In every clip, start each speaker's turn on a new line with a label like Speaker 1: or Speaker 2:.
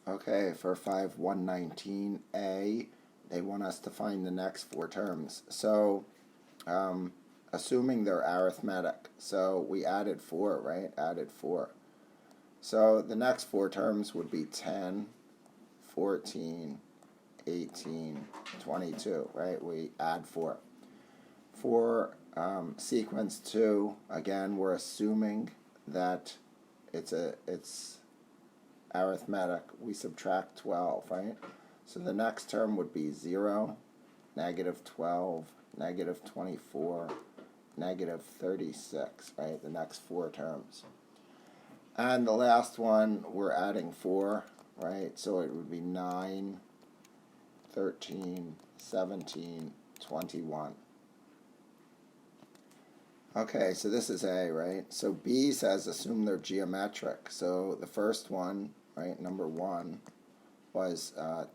Speaker 1: Okay, for 5119A, they want us to find the next four terms. So, assuming they're arithmetic, so we added 4, right? Added 4. So the next four terms would be 10, 14, 18, 22, right? We add 4. For sequence 2, again, we're assuming that it's arithmetic. We subtract 12, right? So the next term would be 0, negative 12, negative 24, negative 36, right? The next four terms. And the last one, we're adding 4, right? So it would be 9, 13, 17, 21. Okay, so this is A, right? So B says assume they're geometric. So the first one, right, number 1, was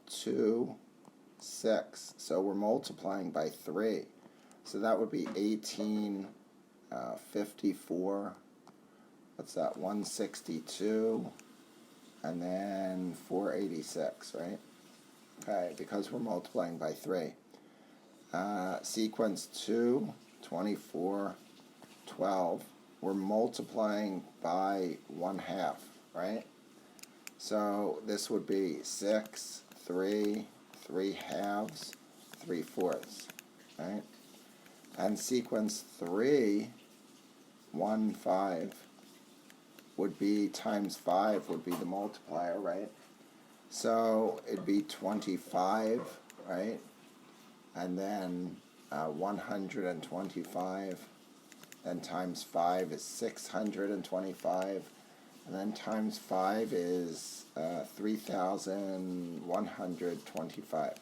Speaker 1: 2, 6. So we're multiplying by 3. So that would be 18, 54. What's that? 162. And then 486, right? Okay, because we're multiplying by 3. Sequence 2, 24, 12. We're multiplying by 1/2, right? So this would be 6, 3, 3/2, 3/4, right? And sequence 3, 1, 5, would be times 5 would be the multiplier, right? So it'd be 25, right? And then 125, and times 5 is 625, and then times 5 is 3,125.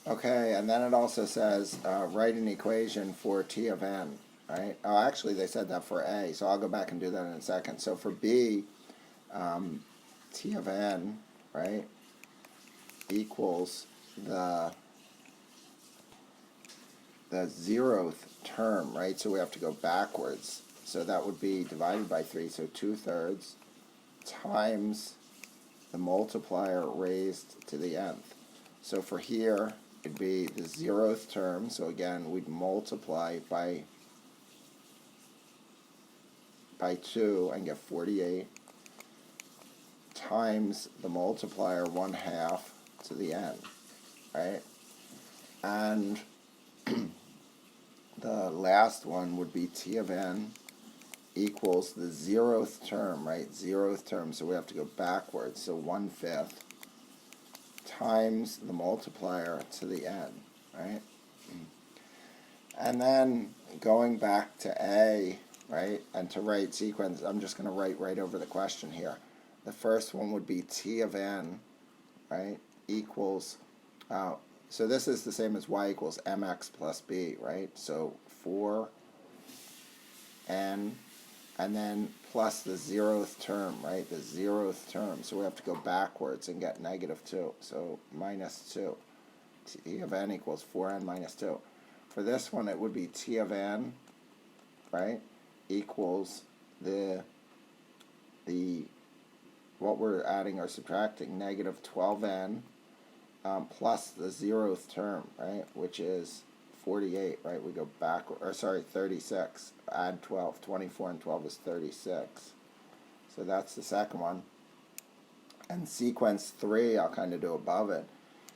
Speaker 1: Okay, and then it also says write an equation for t of n, right? Oh, actually they said that for A, so I'll go back and do that in a second. So for B, t of n, right, equals the 0th term, right? So we have to go backwards. So that would be divided by 3, so 2/3 times the multiplier raised to the nth. So for here, it'd be the 0th term. So again, we'd multiply by 2 and get 48 times the multiplier 1/2 to the n, right? And the last one would be t of n equals the 0th term, right? 0th term, so we have to go backwards. So 1/5 times the multiplier to the n, right? And then going back to A, right, and to write sequence, I'm just going to write right over the question here. The first one would be t of n, right, equals, so this is the same as y equals mx plus b, right? So 4n, and then plus the 0th term, right? The 0th term. So we have to go backwards and get -2. So minus 2. T of n equals 4n minus 2. For this one, it would be t of n, right, equals the what we're adding or subtracting, -12n plus the 0th term, right, which is 48, right? We go back, or sorry, 36. Add 12. 24 and 12 is 36. So that's the second one. And sequence 3, I'll kind of do above it.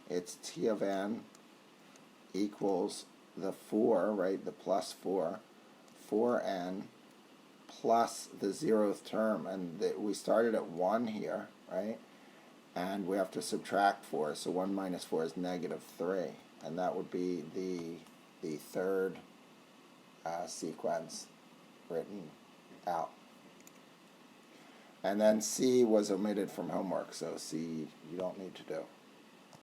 Speaker 1: It's t of n equals the 4, right, the plus 4, 4n plus the 0th term. And we started at 1 here, right? And we have to subtract 4. So 1 minus 4 is -3. And that would be the third sequence written out. And then C was omitted from homework, so C you don't need to do.